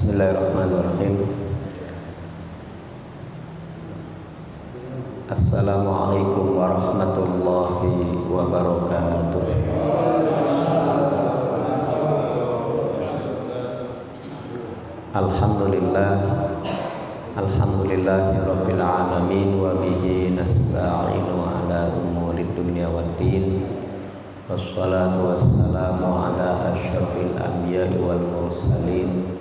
Bismillahirrahmanirrahim. Assalamualaikum warahmatullahi wabarakatuh. Alhamdulillahi rabbil alamin wa bihi nasta'inu ala umuri dunya waddin. Wassalatu wassalamu ala asyrafil anbiya'i wal mursalin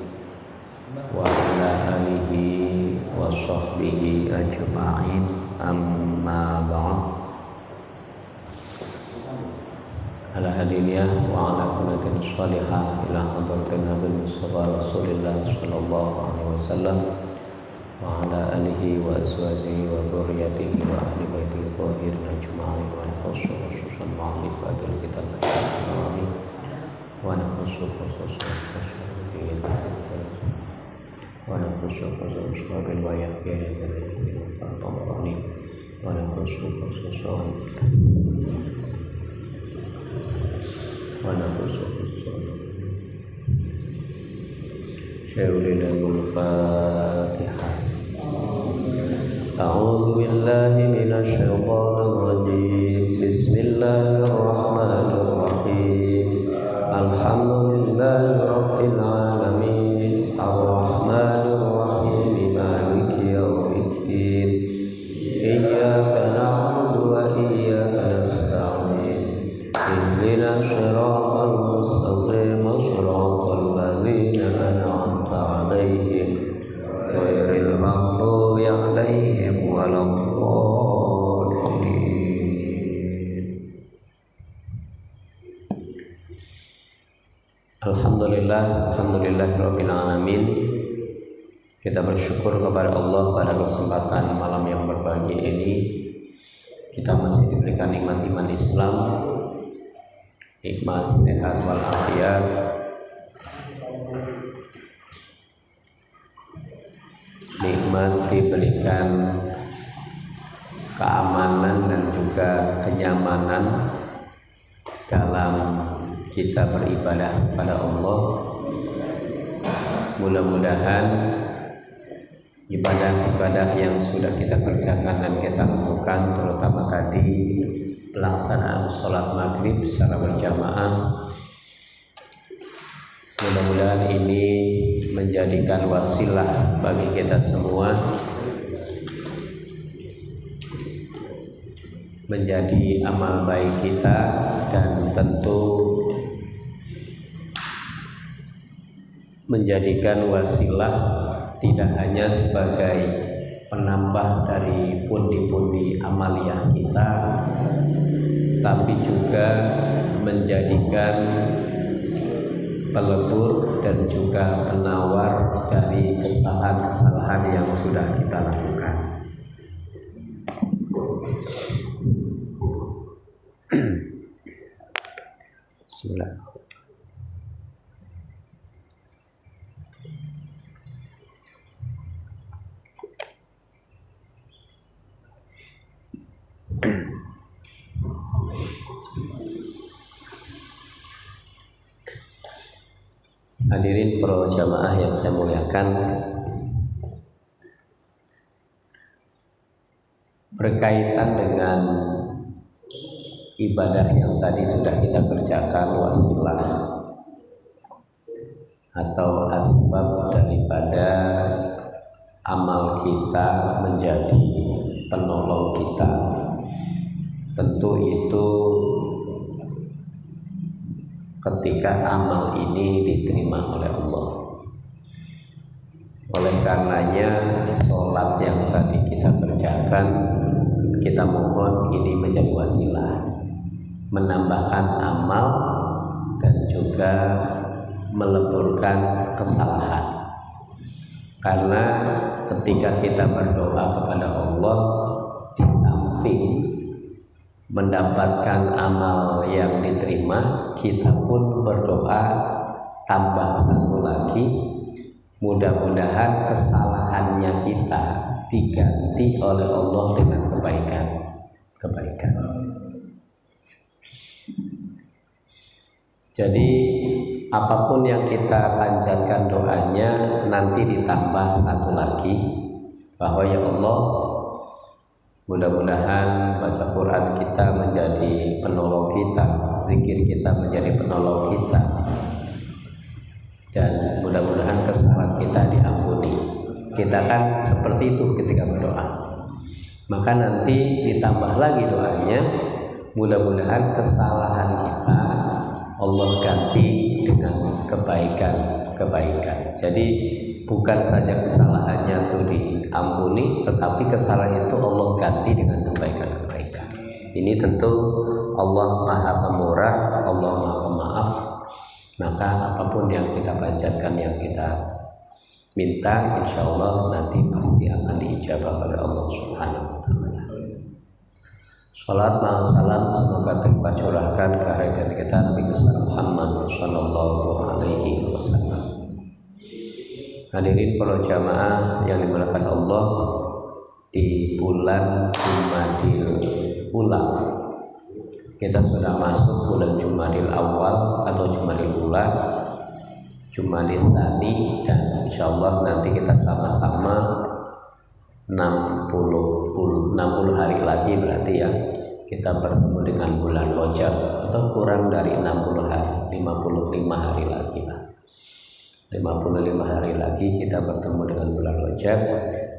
wa ala alihi wa sahbihi ajma'in, amma ba'd. Ala hadiniyah wa ala kunatin shalihah ila hadratin Nabi Mustafa Rasulullah sallallahu alaihi wasallam wa ala alihi wa azwajihi wa dhurriyyatihi wa ahli baitihi tahirin ajma'in wa khususan ma'rifatul kitab al-karim wa khususan syahidin wa khususan sahabil wayaqiyah dan tabarani wa khususan Syai'ul Fatihah. A'udzu billahi minasy syaithanir rajim. Bismillahirrahmanirrahim. Alhamdulillahi rabbil alamin. Arrahmanir rahim. Maliki yaumiddin. Iyyaka na'budu wa iyyaka nasta'in. Ihdinas siratal mustaqim, siratal ladzina an'amta 'alaihim ghairil maghdubi 'alaihim waladdallin. Alhamdulillahirabbil alamin. Kita bersyukur kepada Allah pada kesempatan malam yang berbahagia ini. Kita masih diberikan nikmat iman Islam, nikmat sehat walafiat, nikmat diberikan keamanan dan juga kenyamanan dalam kita beribadah kepada Allah. Mudah-mudahan ibadah-ibadah yang sudah kita kerjakan dan kita lakukan, terutama tadi pelaksanaan sholat maghrib secara berjamaah, mudah-mudahan ini menjadikan wasilah bagi kita semua menjadi amal baik kita, dan tentu menjadikan wasilah tidak hanya sebagai penambah dari pundi-pundi amaliyah kita, tapi juga menjadikan pelebur dan juga penawar dari kesalahan-kesalahan yang sudah kita lakukan. Bismillah. Hadirin para jamaah yang saya muliakan, berkaitan dengan ibadah yang tadi sudah kita kerjakan, wasilah atau asbab daripada amal kita menjadi penolong kita, tentu itu ketika amal ini diterima oleh Allah. Oleh karenanya sholat yang tadi kita kerjakan, kita mohon ini menjadi wasilah menambahkan amal dan juga meleburkan kesalahan. Karena ketika kita berdoa kepada Allah, di samping mendapatkan amal yang diterima, kita pun berdoa tambah satu lagi, mudah-mudahan kesalahannya kita diganti oleh Allah dengan kebaikan. Jadi apapun yang kita panjatkan doanya nanti ditambah satu lagi, bahwa ya Allah, mudah-mudahan baca Quran kita menjadi penolong kita, zikir kita menjadi penolong kita, dan mudah-mudahan kesalahan kita diampuni. Kita kan seperti itu ketika berdoa. Maka nanti ditambah lagi doanya, mudah-mudahan kesalahan kita Allah ganti dengan kebaikan-kebaikan. Jadi bukan saja kesalahannya itu diampuni, tetapi kesalahan itu Allah ganti dengan kebaikan-kebaikan. Ini tentu Allah Maha Pemurah, Allah Maha Pemaaf. Maka apapun yang kita panjatkan, yang kita minta, insya Allah nanti pasti akan diijabah oleh Allah Subhanahu wa Ta'ala. Salat ma'al salam semoga tercurahkan ke harga kita Nabi besar Muhammad sallallahu alaihi wasallam. Hadirin para jamaah yang dimuliakan Allah, di bulan Jumadil Ula, kita sudah masuk bulan Jumadil Awal atau Jumadil Ula, Jumadil Tsani, dan insya Allah nanti kita sama-sama 60 hari lagi berarti ya kita bertemu dengan bulan Rajab, atau kurang dari 60 hari, 55 hari lagi lah. 55 hari lagi kita bertemu dengan bulan Rajab.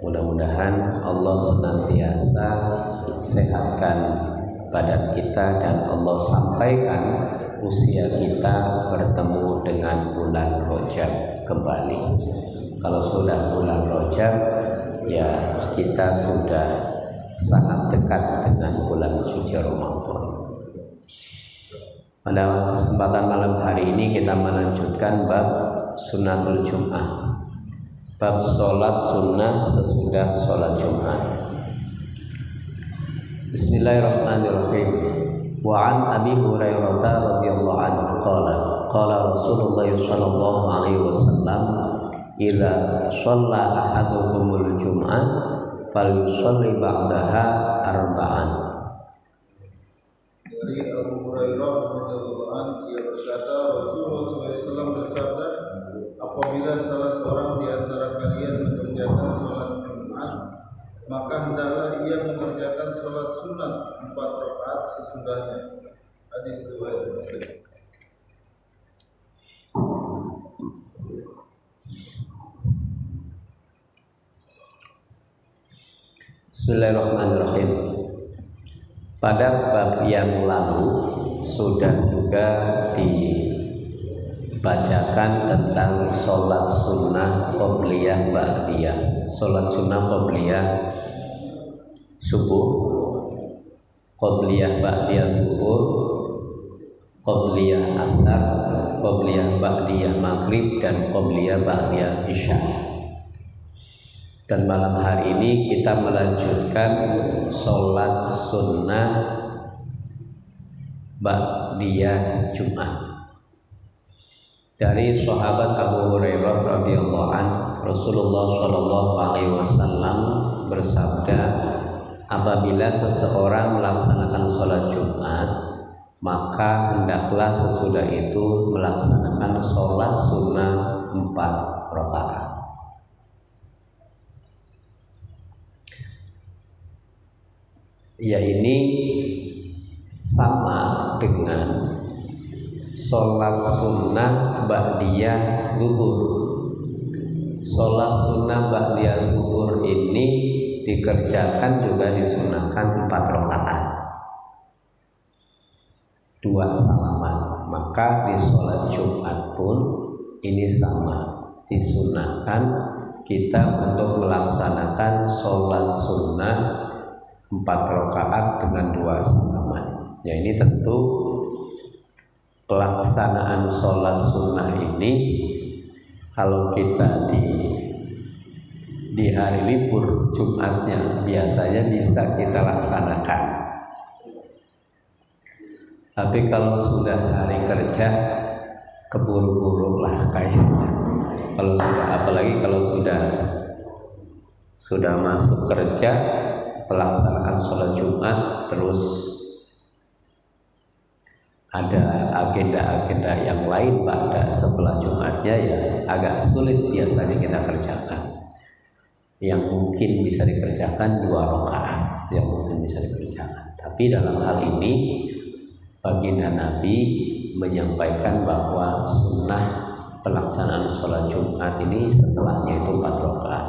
Mudah-mudahan Allah senantiasa sehatkan badan kita dan Allah sampaikan usia kita bertemu dengan bulan Rajab kembali. Kalau sudah bulan Rajab, ya kita sudah sangat dekat dengan bulan suci Ramadan. Pada kesempatan malam hari ini kita melanjutkan bab Sunnatul Jum'ah, bab sholat sunnah sesudah sholat Jum'ah. Bismillahirrahmanirrahim. Wa an Abi Hurairah radhiyallahu anhu qala Rasulullah sallallahu alaihi wasallam, idza shalla ahadukumul jum'ah falyusalli ba'daha arba'an. Dari Abu Hurairah radhiyallahu anhu, ia berkata, Rasulullah SAW bersabda, apabila salah seorang di antara kalian mengerjakan sholat Jumat, maka hendaklah ia mengerjakan sholat sunat 4 rakaat sesudahnya. Hadis riwayat Muslim. Bismillahirrahmanirrahim. Pada bab yang lalu sudah juga dibacakan tentang sholat sunnah qobliyah ba'diyah, sholat sunnah qobliyah subuh, qobliyah ba'diyah zuhur, qobliyah asar, qobliyah ba'diyah maghrib, dan qobliyah ba'diyah isya. Dan malam hari ini kita melanjutkan sholat sunnah ba'diyah Jum'ah. Dari sahabat Abu Hurairah radhiyallahu anhu, Rasulullah sallallahu alaihi wasallam bersabda, apabila seseorang melaksanakan sholat Jumat, maka hendaklah sesudah itu melaksanakan sholat sunnah 4 rakaat. Ya, ini sama dengan sholat sunnah ba'diyah zuhur. Sholat sunnah ba'diyah zuhur ini dikerjakan juga disunahkan 4 rakaat, 2 salaman. Maka di sholat Jumat pun ini sama, disunahkan kita untuk melaksanakan sholat sunnah 4 rakaat dengan 2 salaman. Ya, ini tentu pelaksanaan sholat sunnah ini kalau kita di hari libur Jumatnya biasanya bisa kita laksanakan. Tapi kalau sudah hari kerja keburu-buru lah kayaknya. Kalau sudah, apalagi kalau sudah masuk kerja, pelaksanaan sholat Jumat terus ada agenda-agenda yang lain pada setelah Jumatnya, ya agak sulit biasanya kita kerjakan. Yang mungkin bisa dikerjakan 2 rakaat, yang mungkin bisa dikerjakan. Tapi dalam hal ini baginda Nabi menyampaikan bahwa sunnah pelaksanaan sholat Jumat ini setelahnya itu 4 rakaat.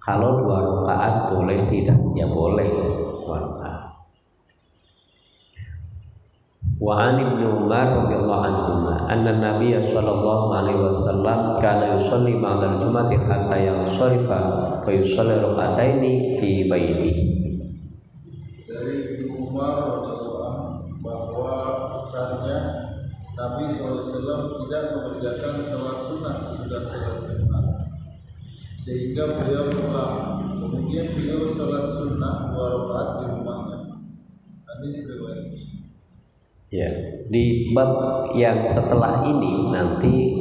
Kalau 2 rakaat boleh tidak? Ya boleh 2 rakaat. Wa an Ibnu Umar radhiyallahu anhu anna Nabiy sallallahu alaihi wasallam kana yusalli ba'da al-jum'ati hatta yansarifa fa yusalli rak'ataini fi baitihi. Dari Ibnu Umar radhiyallahu anhu bahwa usahanya Nabi SAW tidak mengerjakan sholat sunnah sesudah sholat Jumat, sehingga beliau pulang. Kemudian beliau sholat sunnah 2 rakaat di rumahnya. Hadis riwayat Muslim. Ya, di bab yang setelah ini nanti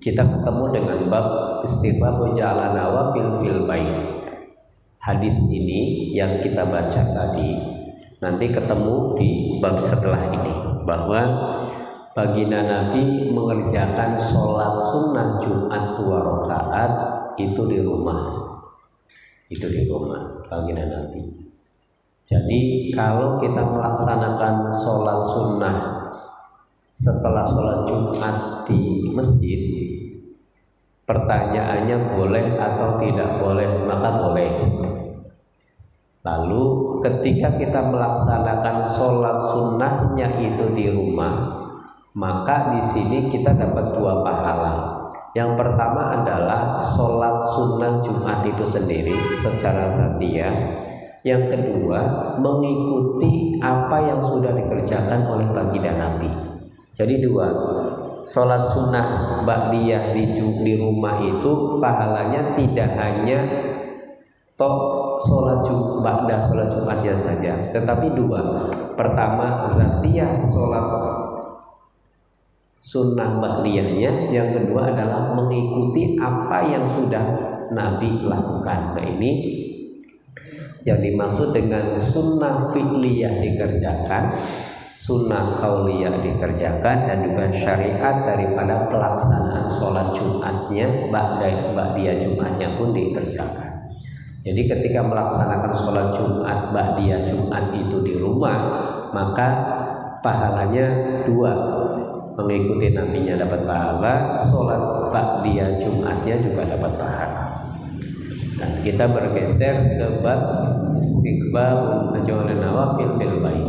kita ketemu dengan bab istihbab ja'ala nawafil fil bait. Hadis ini yang kita baca tadi nanti ketemu di bab setelah ini, bahwa baginda Nabi mengerjakan sholat sunnah Jumat 2 rakaat itu di rumah. Itu di rumah baginda Nabi. Jadi kalau kita melaksanakan sholat sunnah setelah sholat Jumat di masjid, pertanyaannya boleh atau tidak boleh? Maka boleh. Lalu ketika kita melaksanakan sholat sunnahnya itu di rumah, maka di sini kita dapat 2 pahala. Yang pertama adalah sholat sunnah Jumat itu sendiri secara dzatiyah. Yang kedua, mengikuti apa yang sudah dikerjakan oleh baginda Nabi. Jadi 2, sholat sunnah ba'diyah di rumah itu pahalanya tidak hanya sholat Jumatnya saja, tetapi 2. Pertama, dzatiyah sholat sunnah ba'diyahnya. Yang kedua adalah mengikuti apa yang sudah Nabi lakukan. Nah, ini yang dimaksud dengan sunnah fi'liyah dikerjakan, sunnah qauliyah dikerjakan, dan juga syariat daripada pelaksanaan sholat Jumatnya, ba'diyah Jumatnya pun dikerjakan. Jadi ketika melaksanakan sholat Jumat, ba'diyah Jumat itu di rumah, maka pahalanya 2. Mengikuti nabinya dapat pahala, sholat ba'diyah Jumatnya juga dapat pahala. Nah, kita bergeser ke bab istighbab ja'ala nawafil fil bait.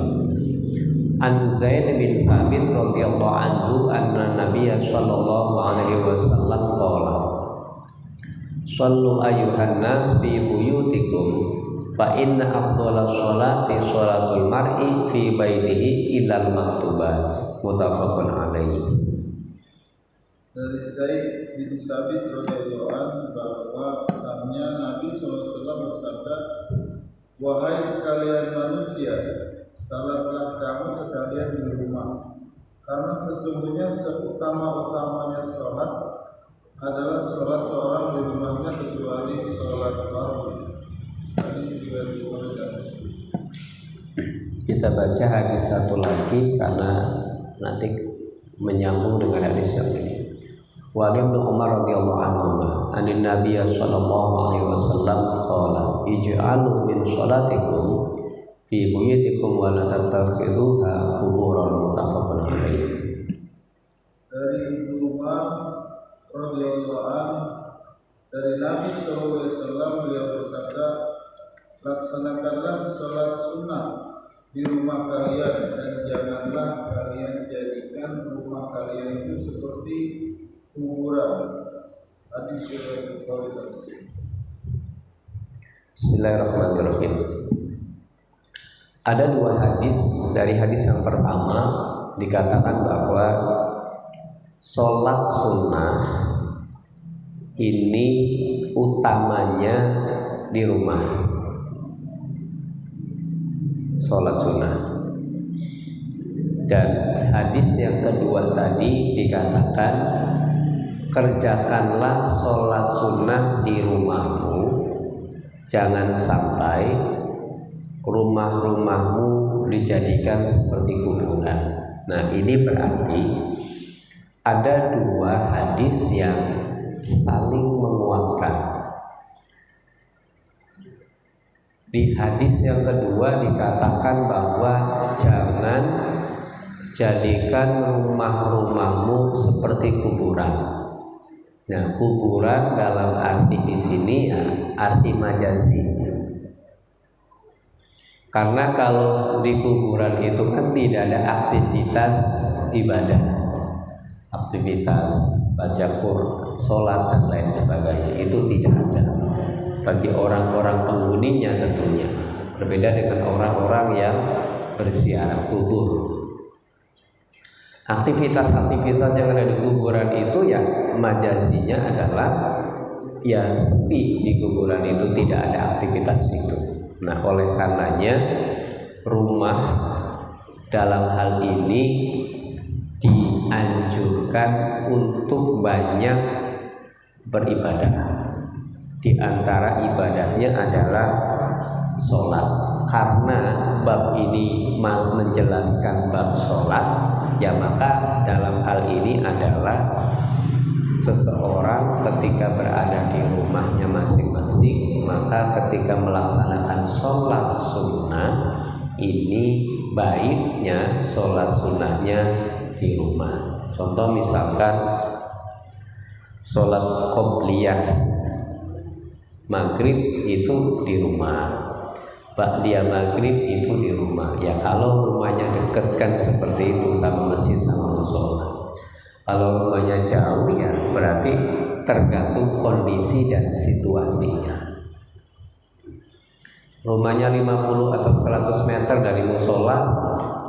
An Zaid bin Thabit radhiyallahu anhu anna Nabiy sallallahu alaihi wasallam qala Shallu ayyuhan nas fi buyutikum fa inna afdhalas sholati sholatul mar'i fi baitihi illal maktubat. Muttafaqun alaihi. Dari Zaid bin Sabit radhiyallahu anhu bahwa sabnya Nabi SAW bersabda, wahai sekalian manusia, salatlah kamu sekalian di rumah, karena sesungguhnya seutama-utamanya sholat adalah sholat seorang di rumahnya kecuali sholat fardu. Hadis riwayat Bukhari dan Muslim. Kita baca hadis satu lagi karena nanti menyambung dengan hadis yang ini. Wa Ibnu Umar radhiyallahu anhu anin Nabiy sallallahu alaihi wasallam qala ij'alu min sholatikum fi buyutikum wa la tattakhiduha quburan. Muttafaqun alaihi. Dari Ibnu Umar radhiyallahu anhu dari Nabi sallallahu alaihi wasallam beliau bersabda, laksanakanlah sholat sunnah di rumah kalian dan janganlah kalian jadikan rumah kalian itu seperti kuburan. Hadis riwayat Bukhari dan Muslim. Bismillahirrahmanirrahim. Ada 2 hadis. Dari hadis yang pertama dikatakan bahwa sholat sunnah ini utamanya di rumah. Sholat sunnah. Dan hadis yang kedua tadi dikatakan kerjakanlah sholat sunnah di rumahmu, jangan sampai rumah-rumahmu dijadikan seperti kuburan. Nah, ini berarti ada dua hadis yang saling menguatkan. Di hadis yang kedua dikatakan bahwa jangan jadikan rumah-rumahmu seperti kuburan. Nah, kuburan dalam arti di sini ya arti majazi. Karena kalau di kuburan itu kan tidak ada aktivitas ibadah, aktivitas baca Quran, sholat dan lain sebagainya, itu tidak ada bagi orang-orang penghuninya tentunya. Berbeda dengan orang-orang yang berziarah kubur. Aktivitas-aktivitas yang ada di kuburan itu ya majazinya adalah ya sepi, di kuburan itu tidak ada aktivitas itu. Nah, oleh karenanya rumah dalam hal ini dianjurkan untuk banyak beribadah. Di antara ibadahnya adalah sholat. Karena bab ini menjelaskan bab sholat, ya maka dalam hal ini adalah seseorang ketika berada di rumahnya masing-masing, maka ketika melaksanakan sholat sunnah ini baiknya sholat sunnahnya di rumah. Contoh misalkan sholat qobliyah maghrib itu di rumah, ba'diyah maghrib itu di rumah. Ya kalau rumahnya dekat kan seperti itu sama masjid sama mushola. Kalau rumahnya jauh ya berarti tergantung kondisi dan situasinya. Rumahnya 50 atau 100 meter dari musola,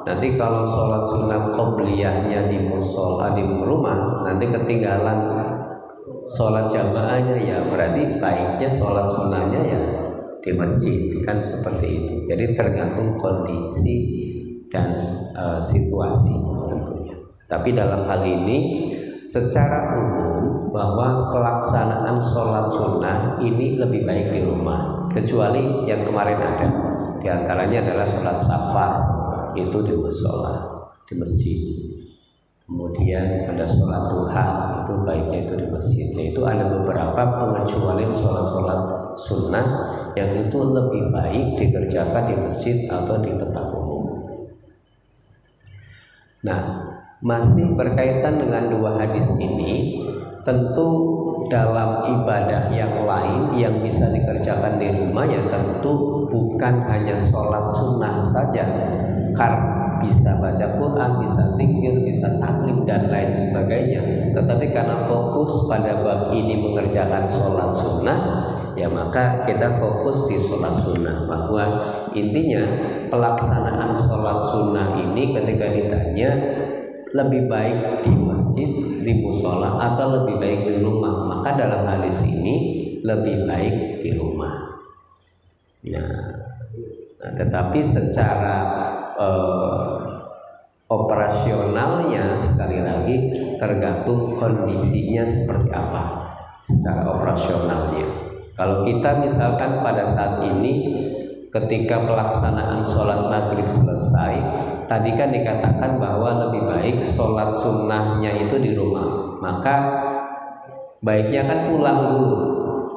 nanti kalau sholat sunnah qobliyahnya di musola di rumah, nanti ketinggalan sholat jamaahnya, ya berarti baiknya sholat sunnahnya ya di masjid, kan seperti itu. Jadi tergantung kondisi dan situasi tentunya. Tapi dalam hal ini secara umum bahwa pelaksanaan sholat sunnah ini lebih baik di rumah, kecuali yang kemarin ada. Di antaranya adalah sholat safar itu di musola, di masjid. Kemudian ada sholat duha itu baiknya itu di masjid. Itu ada beberapa pengecualian sholat-sholat sunnah yang itu lebih baik dikerjakan di masjid atau di tempat umum. Nah, masih berkaitan dengan dua hadis ini, tentu dalam ibadah yang lain yang bisa dikerjakan di rumah ya tentu bukan hanya sholat sunnah saja, karena bisa baca Quran, bisa zikir, bisa taklim dan lain sebagainya. Tetapi karena fokus pada bab ini mengerjakan sholat sunnah, ya maka kita fokus di sholat sunnah. Bahwa intinya pelaksanaan sholat sunnah ini ketika ditanya lebih baik di masjid, di musola, atau lebih baik di rumah, maka dalam hadis ini lebih baik di rumah. Nah, tetapi secara operasionalnya sekali lagi tergantung kondisinya seperti apa secara operasionalnya. Kalau kita misalkan pada saat ini ketika pelaksanaan sholat maghrib selesai, tadi kan dikatakan bahwa lebih baik sholat sunnahnya itu di rumah, maka baiknya kan pulang dulu.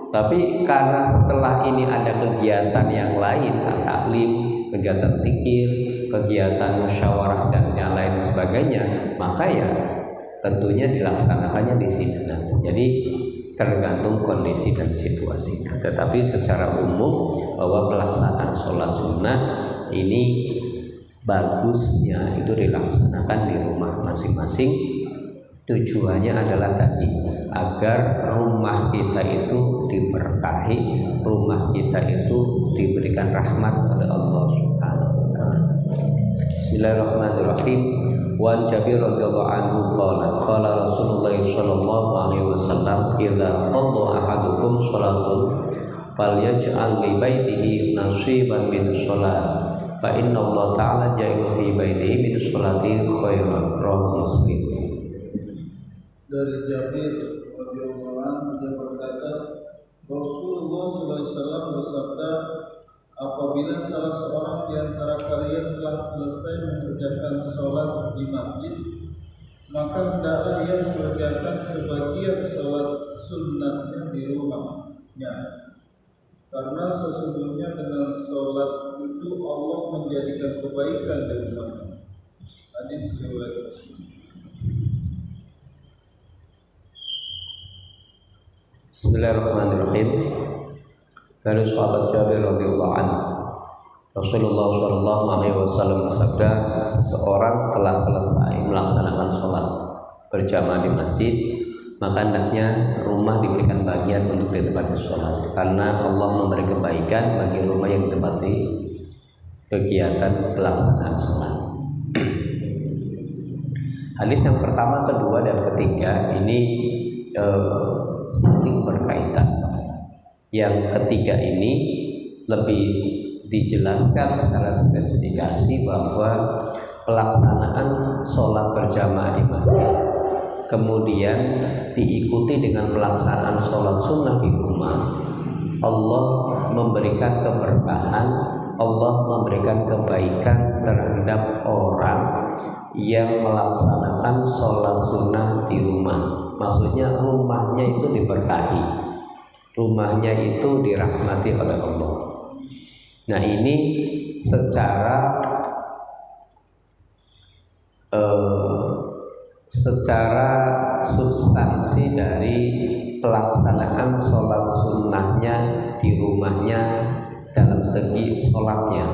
Tapi karena setelah ini ada kegiatan yang lain, taklim, kegiatan zikir, kegiatan musyawarah dan yang lain sebagainya, maka ya tentunya dilaksanakannya di sini. Jadi tergantung kondisi dan situasinya. Tetapi secara umum bahwa pelaksanaan sholat sunnah ini bagusnya itu dilaksanakan di rumah masing-masing. Tujuannya adalah tadi agar rumah kita itu diberkahi, rumah kita itu diberikan rahmat oleh Allah Subhanahu wa taala. Bismillahirrahmanirrahim. Wa Jabir radhiyallahu anhu qala qala Rasulullah sallallahu alaihi wasallam idza qada ahadukum shalatun falyaj'al li baitihi nasiban min shalat fa inna Allah ta'ala ja'ilu fi baitihi min sholati khairan. Rawahu Muslim. Dari Jabir radhiyallahu anhu dia berkata, Rasulullah SAW bersabda, apabila salah seorang di antara kalian telah selesai mengerjakan sholat di masjid, maka hendaklah ia mengerjakan sebagian sholat sunnahnya di rumahnya, karena sesungguhnya dengan sholat itu Allah menjadikan kebaikan di rumahnya. Hadis riwayat Muslim. Bismillahirrahmanirrahim. Dari sahabat Jabir radhiyallahu anhu, Rasulullah Shallallahu alaihi wasallam bersabda, seseorang telah selesai melaksanakan sholat berjamaah di masjid, maka hendaknya rumah diberikan bagian untuk ditempati sholat, karena Allah memberi kebaikan bagi rumah yang ditempati kegiatan pelaksanaan sholat. Hadis yang pertama, kedua, dan ketiga ini saling berkaitan. Yang ketiga ini lebih dijelaskan secara spesifikasi bahwa pelaksanaan sholat berjamaah di masjid kemudian diikuti dengan pelaksanaan sholat sunnah di rumah, Allah memberikan keberkahan, Allah memberikan kebaikan terhadap orang yang melaksanakan sholat sunnah di rumah. Maksudnya rumahnya itu diberkahi, rumahnya itu dirahmati oleh Allah. Nah, ini secara substansi dari pelaksanaan sholat sunnahnya di rumahnya dalam segi sholatnya.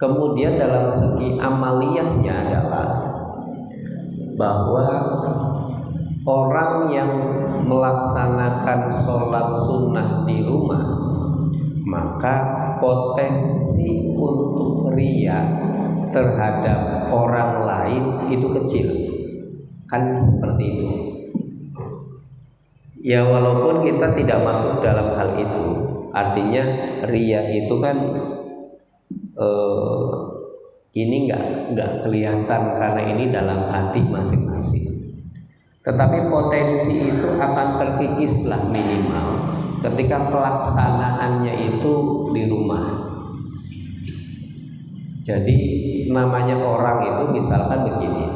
Kemudian dalam segi amaliyahnya adalah bahwa orang yang melaksanakan sholat sunnah di rumah, maka potensi untuk riya terhadap orang lain itu kecil. Kan seperti itu. Ya, walaupun kita tidak masuk dalam hal itu, artinya riya itu kan ini nggak kelihatan karena ini dalam hati masing-masing. Tetapi potensi itu akan terkikislah minimal ketika pelaksanaannya itu di rumah. Jadi namanya orang itu misalkan begini,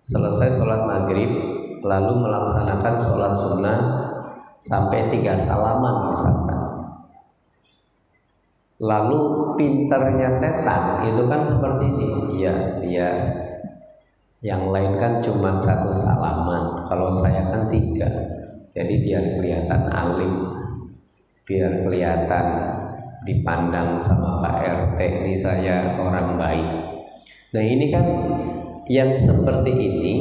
selesai sholat maghrib lalu melaksanakan sholat sunnah sampai 3 salaman misalkan. Lalu pinternya setan itu kan seperti ini, dia yang lain kan cuma 1 salaman, kalau saya kan 3. Jadi biar kelihatan alim, biar kelihatan dipandang sama Pak RT ini saya orang baik. Nah, ini kan yang seperti ini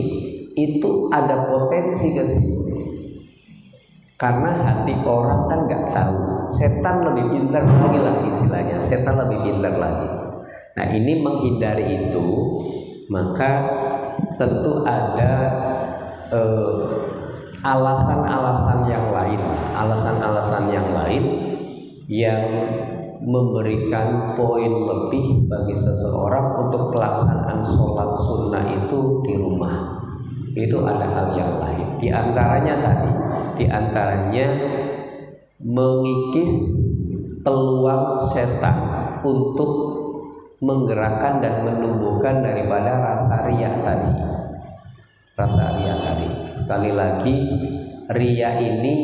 itu ada potensi ke situ. Karena hati orang kan nggak tahu, setan lebih pintar lagi lah istilahnya, setan lebih pintar lagi. Nah, ini menghindari itu, maka tentu ada alasan-alasan yang lain yang memberikan poin lebih bagi seseorang untuk pelaksanaan sholat sunnah itu di rumah. Itu ada hal yang lain. Di antaranya mengikis peluang setan untuk menggerakkan dan menumbuhkan daripada rasa riya tadi. Sekali lagi, riya ini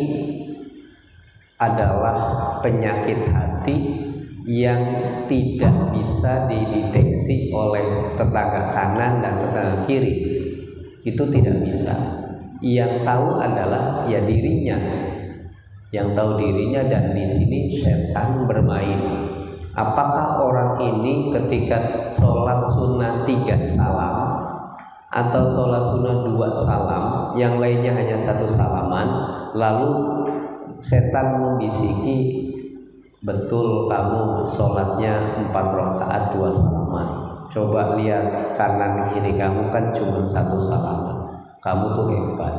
adalah penyakit hati yang tidak bisa dideteksi oleh tetangga kanan dan tetangga kiri. Itu tidak bisa. Yang tahu adalah ya dirinya. Yang tahu dirinya, dan di sini setan bermain. Apakah orang ini ketika sholat sunnah 3 salam atau sholat sunnah 2 salam, yang lainnya hanya 1 salaman, lalu setan membisiki, betul kamu sholatnya 4 rakaat 2 salaman, coba lihat kanan kiri kamu kan cuma 1 salaman, kamu tuh hebat.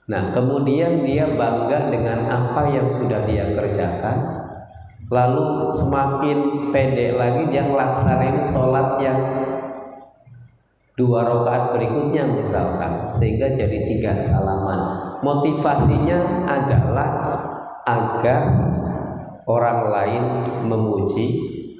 Nah, kemudian dia bangga dengan apa yang sudah dia kerjakan, lalu semakin pede lagi dia ngelaksanain sholat yang 2 rakaat berikutnya misalkan, sehingga jadi 3 salaman. Motivasinya adalah agar orang lain memuji,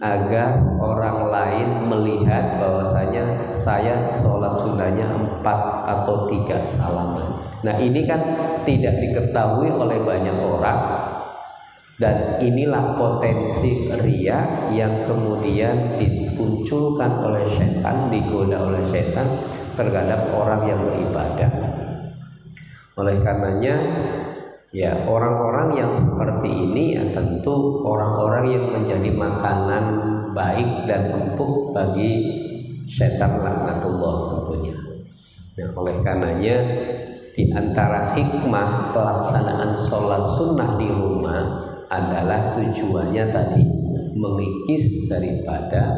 agar orang lain melihat bahwasanya saya sholat sunnahnya 4 atau 3 salaman. Nah ini kan tidak diketahui oleh banyak orang, dan inilah potensi riya yang kemudian dimunculkan oleh setan, digoda oleh setan terhadap orang yang beribadah. Oleh karenanya ya, orang-orang yang seperti ini ya tentu orang-orang yang menjadi makanan baik dan empuk bagi setan laknatullah tentunya. Nah, oleh karenanya di antara hikmah pelaksanaan sholat sunnah di rumah adalah tujuannya tadi mengikis daripada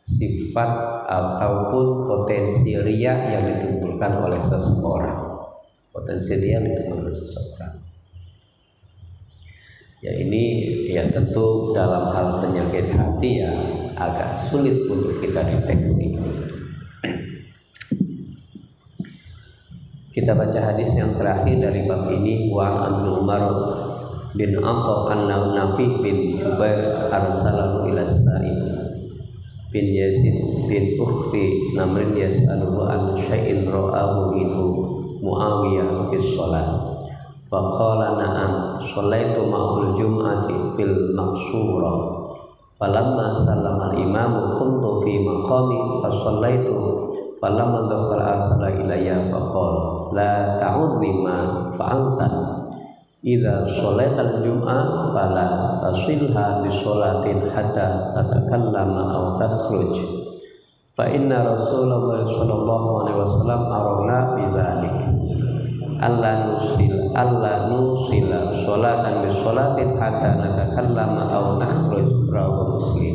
sifat ataupun potensi riya yang ditimbulkan oleh seseorang. Potensi riya yang ditimbulkan oleh seseorang. Ya ini ya tentu dalam hal penyakit hati ya agak sulit untuk kita deteksi. Kita baca hadis yang terakhir dari bab ini. Wa an Umar bin Atha anna Nafi bin Jubair arsalahu ila Sa'id bin Yazid bin Ukhti Namrin yas'aluhu an syai'in ra'ahu minhu Muawiyah fi shalah. Faqala na'am shallaitu ma'al jum'ati fil maqsura. Falamma sallama al-imamu qumtu fi maqami fa shallaitu. Falamma dakhala arsala ilayya faqala la ta'ud bima fa'alta. Idza shallaital jum'ah fala tasilha bi sholatin hatta tatakallama aw takhruj. Fa inna Rasulullah sallallahu alaihi wasallam arana bidzalik. Allah nusila sholatan bi sholatin hatta natakallama aw nakhruj. Rawahu Muslim.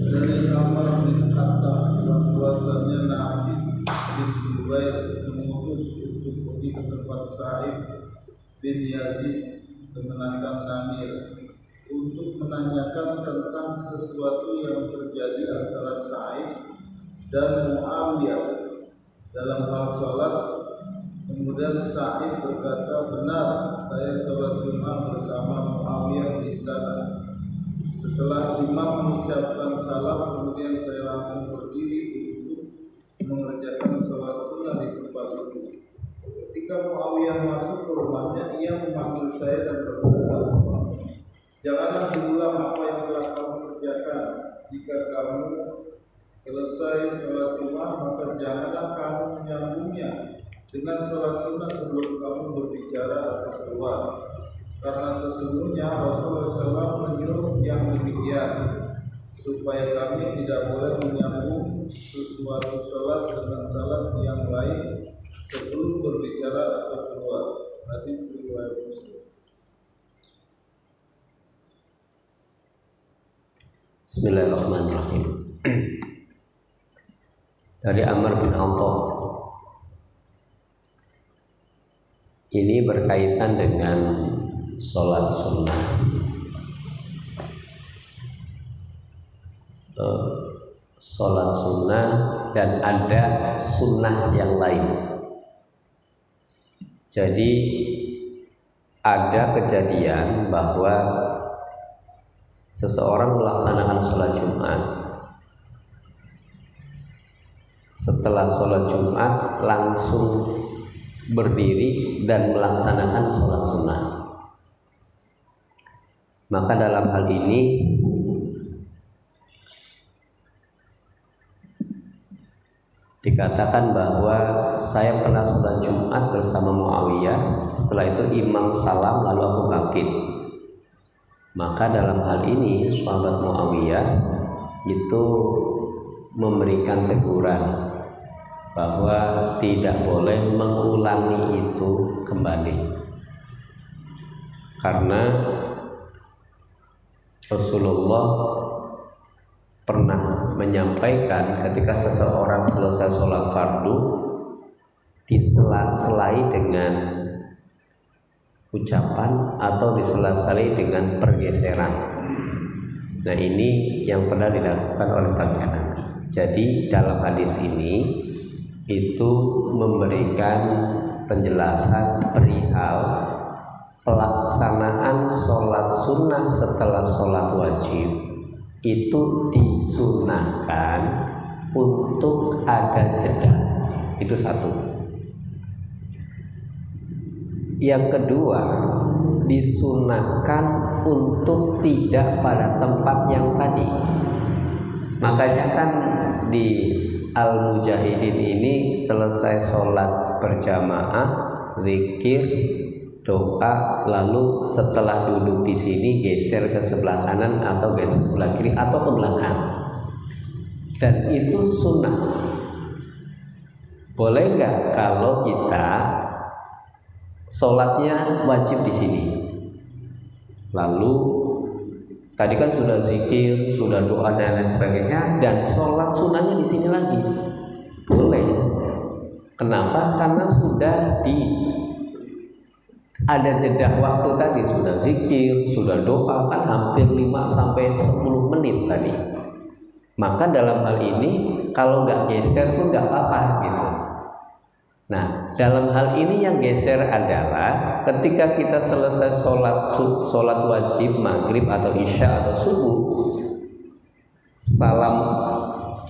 Dari Umar bin Khattab bahwasanya Nafi bin Jubair mengutus untuk pergi ke tempat Sa'id bin Yazid kemenakan Namir untuk menanyakan tentang sesuatu yang terjadi antara Sa'id dan Muawiyah dalam hal sholat. Kemudian Sa'id berkata, benar, saya sholat Jumat bersama Muawiyah di istana. Setelah imam mengucapkan salam, kemudian saya langsung berdiri untuk mengerjakan sholat sunnah di tempat itu. Ketika Muawiyah masuk ke rumahnya, ia memanggil saya dan berkata, janganlah diulang apa yang telah kamu kerjakan. Jika kamu selesai sholat Jumat, maka janganlah kamu menyambungnya dengan sholat sunnah sebelum kamu berbicara atau keluar. Karena sesungguhnya Rasulullah SAW menyuruh yang demikian, supaya kami tidak boleh menyambung sesuatu sholat dengan salat yang lain sebelum berbicara atau keluar. Hadis riwayat Muslim. Bismillahirrahmanirrahim. Dari Amr bin Atha. Ini berkaitan dengan sholat sunnah. Sholat sunnah dan ada sunnah yang lain. Jadi ada kejadian bahwa seseorang melaksanakan sholat Jumat. Setelah sholat Jumat langsung berdiri dan melaksanakan sholat sunnah. Maka dalam hal ini dikatakan bahwa saya pernah sholat Jumat bersama Muawiyah. Setelah itu imam salam lalu aku bangkit. Maka dalam hal ini sahabat Muawiyah itu memberikan teguran bahwa tidak boleh mengulangi itu kembali, karena Rasulullah pernah menyampaikan ketika seseorang selesai sholat fardu disela-selai dengan ucapan atau disela-selai dengan pergeseran. Nah ini yang pernah dilakukan oleh baginda Nabi. Jadi dalam hadis ini itu memberikan penjelasan perihal pelaksanaan sholat sunnah setelah sholat wajib itu disunahkan untuk ada jeda. Itu satu. Yang kedua, disunahkan untuk tidak pada tempat yang tadi. Makanya kan di Al-Mujahidin ini selesai sholat berjamaah, zikir, doa, lalu setelah duduk di sini geser ke sebelah kanan atau geser sebelah kiri atau ke belakang. Dan itu sunnah. Boleh nggak kalau kita sholatnya wajib di sini? Lalu tadi kan sudah zikir, sudah doa dan lain sebagainya, dan sholat sunnahnya di sini lagi. Boleh. Kenapa? Karena sudah ada jeda waktu tadi, sudah zikir, sudah doa, kan hampir 5-10 menit tadi. Maka dalam hal ini kalau nggak geser pun nggak apa-apa gitu. Nah, dalam hal ini yang geser adalah ketika kita selesai sholat wajib maghrib atau isya atau subuh,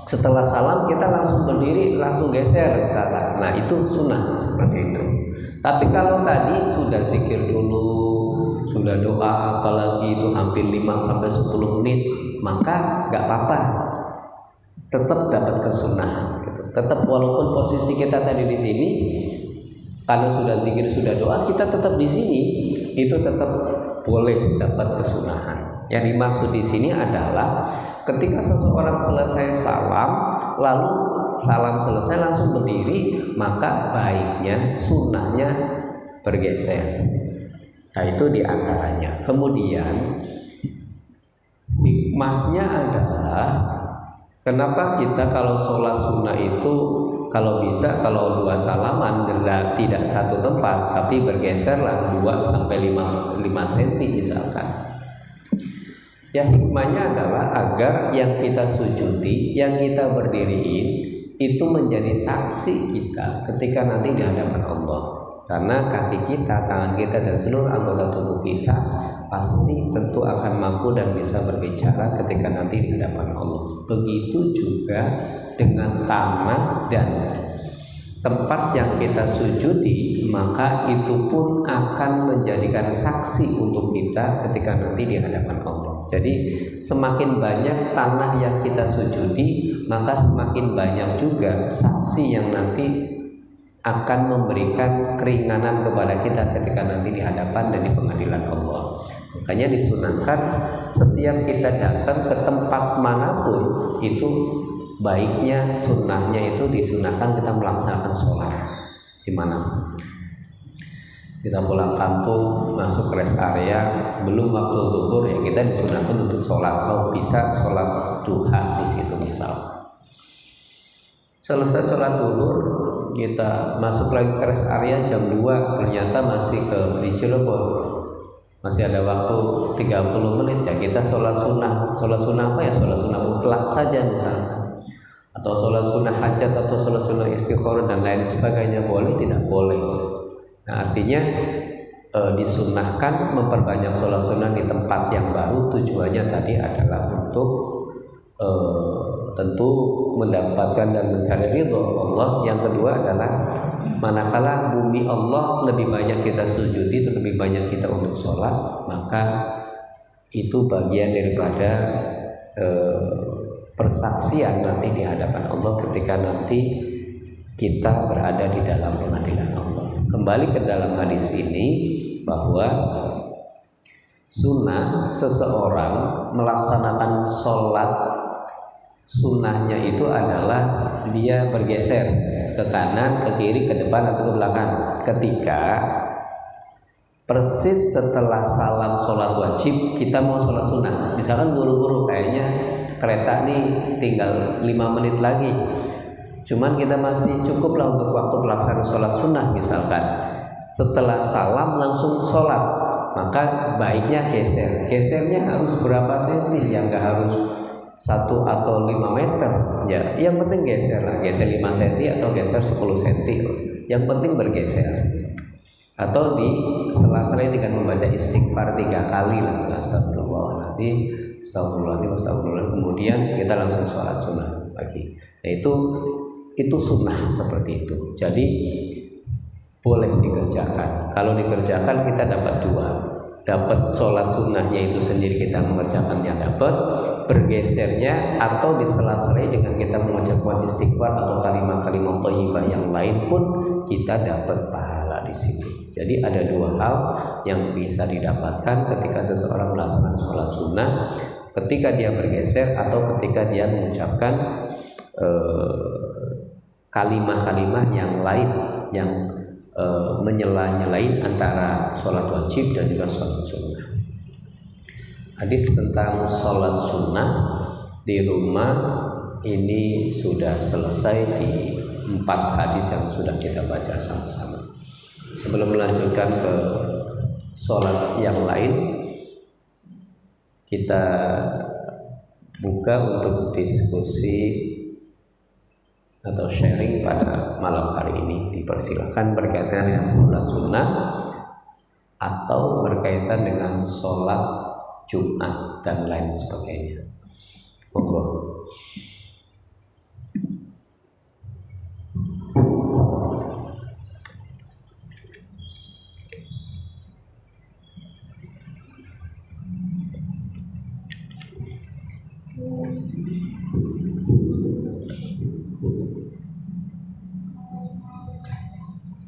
setelah salam kita langsung berdiri, langsung geser misalnya. Nah, itu sunnah seperti itu. Tapi kalau tadi sudah zikir dulu, sudah doa, apalagi itu hampir 5-10 menit, maka nggak apa-apa, tetap dapat kesunahan. Gitu. Tetap walaupun posisi kita tadi di sini, karena sudah zikir, sudah doa, kita tetap di sini, itu tetap boleh dapat kesunahan. Yang dimaksud di sini adalah ketika seseorang selesai salam, lalu salam selesai langsung berdiri, maka baiknya sunnahnya bergeser. Nah, itu diantaranya. Kemudian hikmahnya adalah kenapa kita kalau sholat sunnah itu kalau bisa, kalau 2 salaman tidak satu tempat, tapi bergeserlah 2-5 cm misalkan. Ya, hikmahnya adalah agar yang kita sujudi, yang kita berdiriin itu menjadi saksi kita ketika nanti di hadapan Allah. Karena kaki kita, tangan kita, dan seluruh anggota tubuh kita pasti tentu akan mampu dan bisa berbicara ketika nanti di hadapan Allah. Begitu juga dengan tanah dan tempat yang kita sujudi, maka itu pun akan menjadikan saksi untuk kita ketika nanti di hadapan Allah. Jadi semakin banyak tanah yang kita sujudi, maka semakin banyak juga saksi yang nanti akan memberikan keringanan kepada kita ketika nanti di hadapan dan di pengadilan Allah. Makanya disunahkan setiap kita datang ke tempat manapun, itu baiknya sunnahnya itu disunahkan kita melaksanakan sholat di mana. Kita pulang kampung, masuk rest area, belum waktu zuhur, ya kita disunahkan untuk sholat. Kalau bisa sholat duha di situ misal. Selesai sholat zuhur, kita masuk lagi ke rest area jam 2, ternyata masih di Cirebon, masih ada waktu 30 menit, ya kita sholat sunnah. Sholat sunnah apa ya? Sholat sunnah mutlak saja misalnya, atau sholat sunnah hajat, atau sholat sunnah istikharah dan lain sebagainya. Boleh, tidak boleh. Nah, artinya disunahkan memperbanyak sholat sunnah di tempat yang baru. Tujuannya tadi adalah untuk tentu mendapatkan dan mencari ridho Allah. Yang kedua adalah manakala bumi Allah lebih banyak kita sujudi, lebih banyak kita untuk sholat, maka itu bagian daripada persaksian nanti di hadapan Allah ketika nanti kita berada di dalam pengadilan Allah. Kembali ke dalam hadis ini bahwa sunnah seseorang melaksanakan sholat, sunnahnya itu adalah dia bergeser ke kanan, ke kiri, ke depan atau ke belakang ketika persis setelah salam sholat wajib kita mau sholat sunnah. Misalkan buru-buru, kayaknya kereta nih tinggal 5 menit lagi, cuman kita masih cukup lah untuk waktu pelaksanaan sholat sunnah misalkan. Setelah salam langsung sholat, maka baiknya geser. Gesernya harus berapa senti? Ya nggak harus 1 atau 5 meter. Ya, yang penting geser lah. Geser 5 cm atau geser 10 cm. Yang penting bergeser. atau di sela-sela dengan membaca istighfar 3 kali lah, astagfirullahaladzim, astagfirullahaladzim, kemudian kita langsung sholat sunnah lagi. Nah itu sunnah seperti itu. Jadi boleh dikerjakan. Kalau dikerjakan kita dapat 2, dapat sholat sunnahnya itu sendiri kita mengerjakannya dapat, bergesernya atau disela-sela dengan kita mengucapkan istighfar atau kalimat-kalimat thayyibah yang lain pun kita dapat pahala di situ. Jadi ada 2 hal yang bisa didapatkan ketika seseorang melaksanakan sholat sunnah, ketika dia bergeser atau ketika dia mengucapkan kalimat-kalimat yang lain yang menyela-nyelain antara sholat wajib dan juga sholat sunnah. Hadis tentang sholat sunnah di rumah ini sudah selesai di 4 hadis yang sudah kita baca sama-sama. Sebelum melanjutkan ke sholat yang lain, kita buka untuk diskusi atau sharing pada malam hari ini. Dipersilakan berkaitan dengan sholat sunnah atau berkaitan dengan sholat Jumat dan lain sebagainya. Monggo.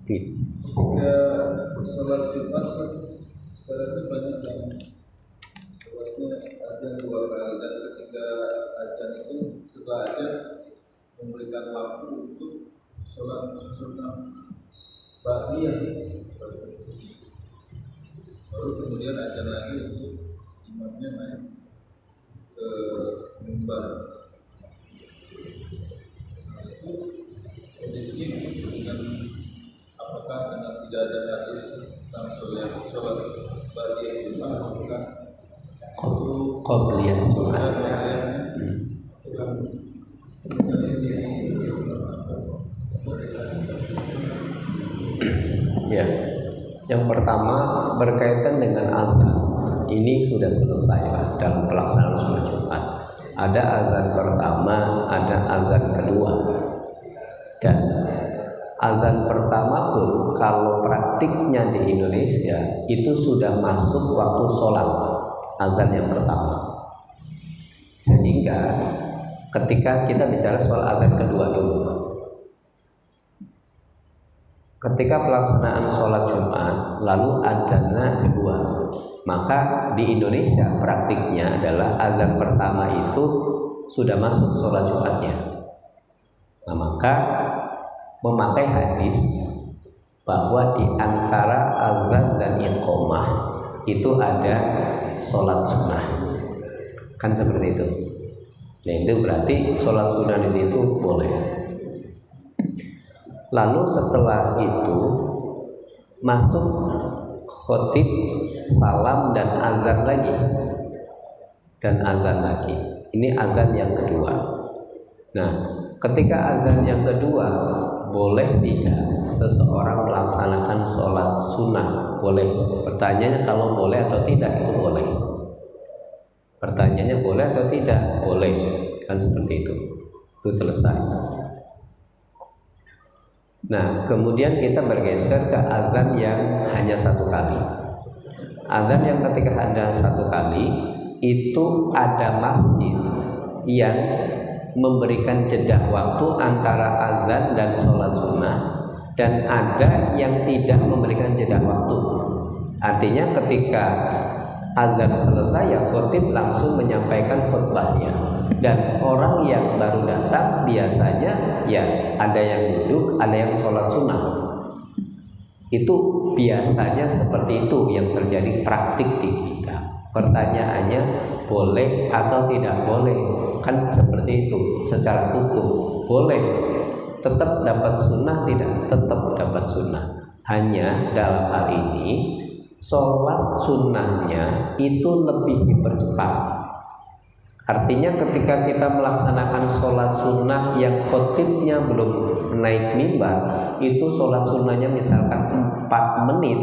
Ketika sholat Jumat sebenarnya banyak yang sholatnya azan 2 kali, dan ketika azan itu setelah azan memberikan waktu untuk sholat sunnah ba'diyah, baru kemudian azan lagi untuk imamnya naik ke mimbar. Itu kondisinya dengan apakah karena tidak ada hadis tentang sholat ba'diyah itu, apakah Qobliyah Jumat. Ya, yang pertama berkaitan dengan azan. Ini sudah selesai lah dalam pelaksanaan sholat Jumat. Ada azan pertama, ada azan kedua. Dan azan pertama pun kalau praktiknya di Indonesia itu sudah masuk waktu sholat, azan yang pertama. Sehingga ketika kita bicara soal azan kedua dulu, ketika pelaksanaan sholat Jumat lalu adzannya kedua, maka di Indonesia praktiknya adalah azan pertama itu sudah masuk sholat Jumatnya. Nah, maka memakai hadis bahwa di antara azan dan iqamah itu ada sholat sunnah, kan seperti itu. Nah, itu berarti sholat sunnah di situ boleh. Lalu setelah itu masuk khotib, salam dan azan lagi, dan azan lagi. Ini azan yang kedua. Nah, ketika azan yang kedua, boleh tidak seseorang melaksanakan sholat sunnah? Boleh. Pertanyaannya kalau boleh atau tidak, itu boleh. Pertanyaannya boleh atau tidak? Boleh. Kan seperti itu. Itu selesai. Nah, kemudian kita bergeser ke azan yang hanya 1 kali. Azan yang ketika ada 1 kali, itu ada masjid yang memberikan jeda waktu antara azan dan sholat sunnah, dan ada yang tidak memberikan jeda waktu. Artinya ketika azan selesai, ya khotib langsung menyampaikan khutbahnya, dan orang yang baru datang biasanya ya ada yang duduk, ada yang sholat sunnah. Itu biasanya seperti itu yang terjadi praktik di kita. Pertanyaannya boleh atau tidak boleh? Kan seperti itu secara hukum. Boleh. Tetap dapat sunnah tidak? Tetap dapat sunnah. Hanya dalam hal ini sholat sunnahnya itu lebih dipercepat. Artinya ketika kita melaksanakan sholat sunnah yang khotibnya belum naik mimbar itu sholat sunnahnya misalkan 4 menit,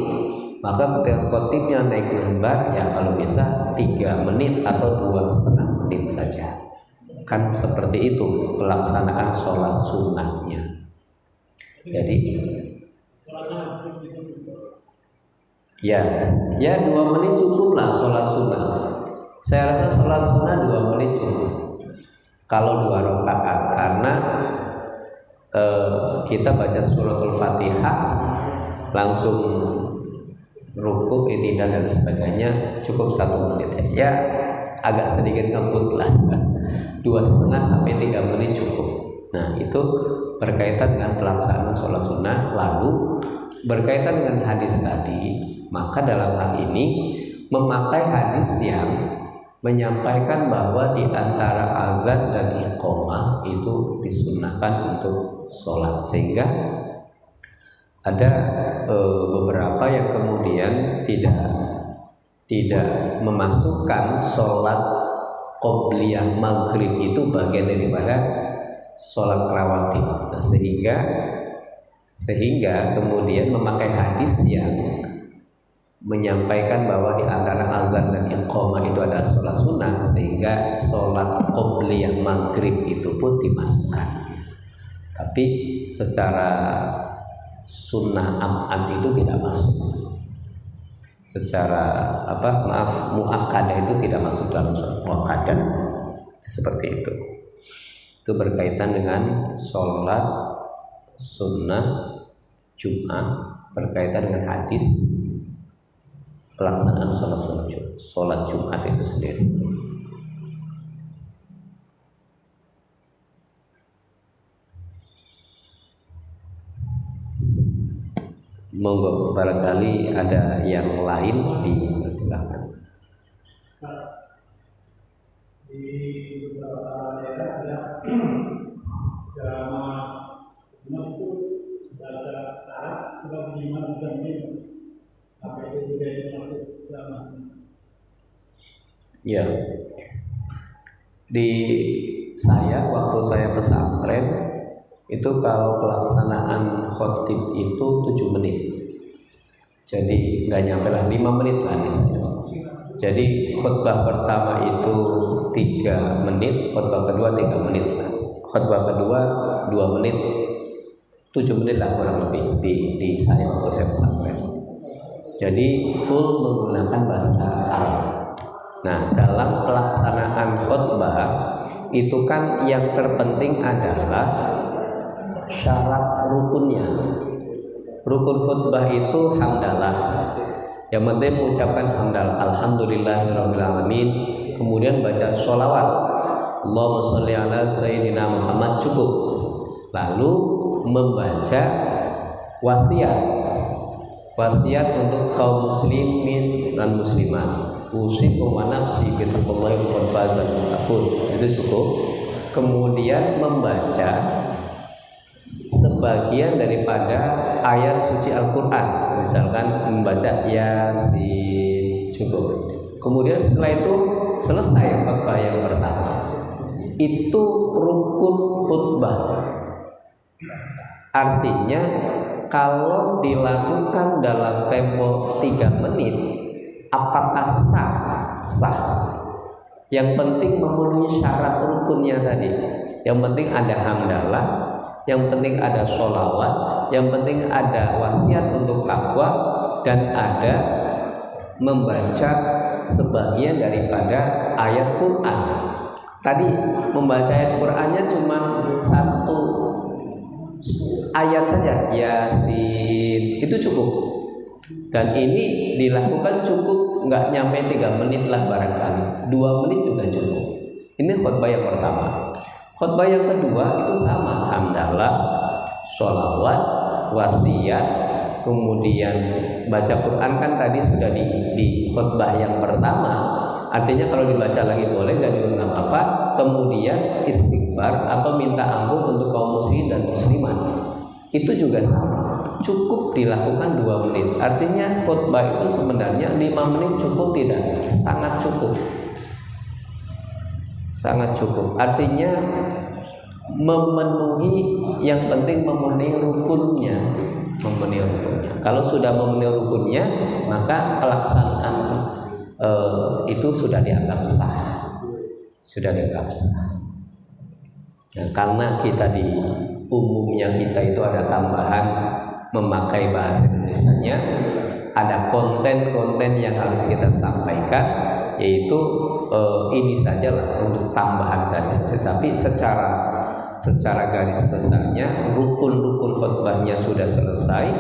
maka ketika khotibnya naik mimbar ya kalau bisa 3 menit atau 2,5 menit saja. Kan seperti itu pelaksanaan sholat sunnahnya. Jadi ya 2 menit cukuplah sholat sunnah. Saya rasa sholat sunnah 2 menit cukup kalau 2 rakaat, karena kita baca suratul Fatihah langsung rukuk, i'tidal dan sebagainya cukup 1 menit ya, agak sedikit ngebut lah 2,5 sampai 3 menit cukup. Nah itu berkaitan dengan pelaksanaan sholat sunnah. Lalu berkaitan dengan hadis tadi, maka dalam hal ini memakai hadis yang menyampaikan bahwa di antara azan dan iqamah itu disunahkan untuk sholat, sehingga ada beberapa yang kemudian tidak memasukkan sholat qobliyah maghrib itu bagian daripada sholat rawatib. Nah, sehingga kemudian memakai hadis yang menyampaikan bahwa di antara azan dan iqamah itu adalah sholat sunnah, sehingga sholat qobliyah maghrib itu pun dimasukkan. Tapi secara sunnah am'an itu tidak masuk. Secara muakkadah itu tidak masuk dalam muakkadah. Seperti itu. Itu berkaitan dengan sholat sunnah Jumat, berkaitan dengan hadis pelaksanaan sholat Jumat itu sendiri. Monggo, barangkali ada yang lain dipersilakan. Di beberapa daerah ada ceramah itu bahasa Arab sudah minimal 3 menit. Apa itu juga masuk ceramah? Ya, di waktu saya pesantren itu kalau pelaksanaan khotib itu 7 menit. Jadi nggak nyampe lah 5 menit lah di sana. Jadi khutbah pertama itu 3 menit, khutbah kedua 3 menit. Khutbah kedua 2 menit, 7 menit lah kurang lebih di saya waktu saya pesantren. Jadi full menggunakan bahasa Arab. Nah, dalam pelaksanaan khutbah itu kan yang terpenting adalah syarat rukunnya. Rukun khutbah itu hamdalah. Yang penting mengucapkan hamdalah, alhamdulillahirabbil alamin, kemudian baca sholawat, Allahumma sholli ala sayyidina Muhammad, cukup. Lalu membaca wasiat untuk kaum muslimin dan muslimat. Usikum wa nafsi bittaqwallahi wa fazal muttaqun. Itu cukup. Kemudian membaca sebagian daripada ayat suci Al-Quran, misalkan membaca Yasin, cukup. Kemudian setelah itu selesai khutbah yang pertama. Itu rukun khutbah. Artinya kalau dilakukan dalam tempo 3 menit, apakah sah? Sah. Yang penting memenuhi syarat rukunnya tadi. Yang penting ada hamdalah, yang penting ada sholawat, yang penting ada wasiat untuk takwa, dan ada membaca sebagian daripada ayat Quran. Tadi membaca ayat Qurannya cuma 1 ayat saja, Yasin, itu cukup. Dan ini dilakukan cukup, nggak nyampe 3 menit lah barangkali, 2 menit juga cukup. Ini khutbah yang pertama. Khutbah yang kedua itu sama, hamdalah, sholawat, wasiat, kemudian baca Quran kan tadi sudah di khutbah yang pertama. Artinya kalau dibaca lagi boleh, nggak juga nggak apa-apa. Kemudian istighfar atau minta ampun untuk kaum muslimin dan muslimat. Itu juga sama, cukup dilakukan 2 menit. Artinya khutbah itu sebenarnya 5 menit cukup tidak? Sangat cukup. Sangat cukup. Artinya memenuhi, yang penting memenuhi rukunnya. Kalau sudah memenuhi rukunnya, maka pelaksanaan itu sudah dianggap sah. Nah, karena kita di umumnya kita itu ada tambahan memakai bahasa Indonesianya, ada konten-konten yang harus kita sampaikan, yaitu ini sajalah untuk tambahan saja. Tetapi secara garis besarnya rukun-rukun khutbahnya sudah selesai,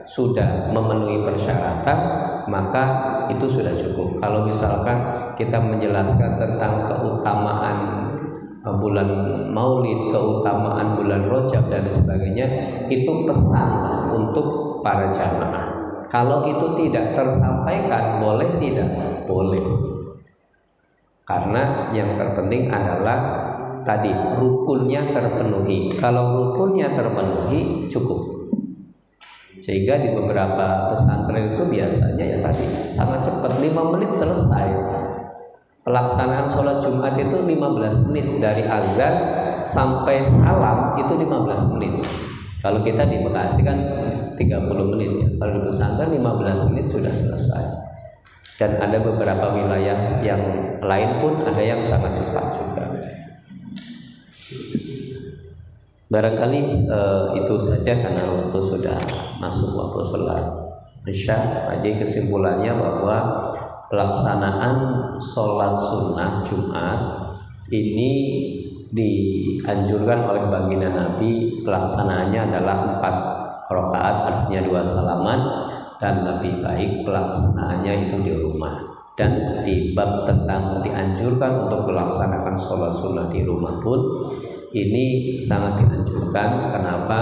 sudah memenuhi persyaratan, maka itu sudah cukup. Kalau misalkan kita menjelaskan tentang keutamaan bulan Maulid, keutamaan bulan Rajab dan sebagainya, itu pesan untuk para jamaah. Kalau itu tidak tersampaikan, boleh tidak? Boleh. Karena yang terpenting adalah tadi rukunnya terpenuhi. Kalau rukunnya terpenuhi, cukup. Sehingga di beberapa pesantren itu biasanya ya tadi sangat cepat, 5 menit selesai. Pelaksanaan sholat Jumat itu 15 menit, dari azan sampai salam itu 15 menit. Kalau kita di Bekasi kan 30 menit ya. Kalau di pesantren 15 menit sudah selesai. Dan ada beberapa wilayah yang lain pun ada yang sangat cepat juga. Barangkali itu saja karena waktu sudah masuk waktu sholat Isya. Jadi kesimpulannya bahwa pelaksanaan sholat sunnah Jumat ini dianjurkan oleh baginda Nabi. Pelaksanaannya adalah 4 rakaat, artinya 2 salaman, dan lebih baik pelaksanaannya itu di rumah. Dan di bab tentang dianjurkan untuk melaksanakan sholat sunnah di rumah pun ini sangat dianjurkan. Kenapa?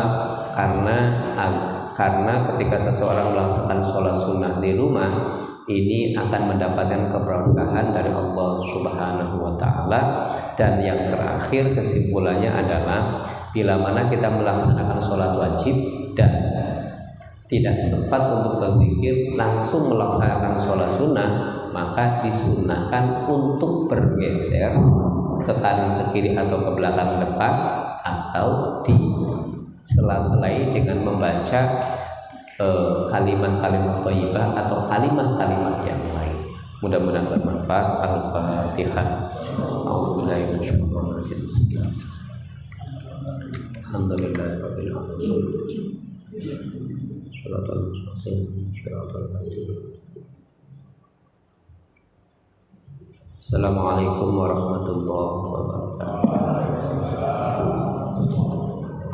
Karena ketika seseorang melaksanakan sholat sunnah di rumah, ini akan mendapatkan keberkahan dari Allah Subhanahu wa Ta'ala. Dan yang terakhir kesimpulannya adalah bila mana kita melaksanakan sholat wajib dan tidak sempat untuk berzikir, langsung melaksanakan sholat sunnah, maka disunahkan untuk bergeser ke kanan, ke kiri, atau ke belakang, depan, atau di sela-selai dengan membaca kalimat-kalimat thayyibah atau kalimat-kalimat yang lain. Mudah-mudahan bermanfaat. Al-Fatihah. A'udzubillahi minasyaitonir rajim. Alhamdulillahirabbil alamin. Shiratal mustaqim, shiratal ladzina. Assalamualaikum warahmatullahi wabarakatuh.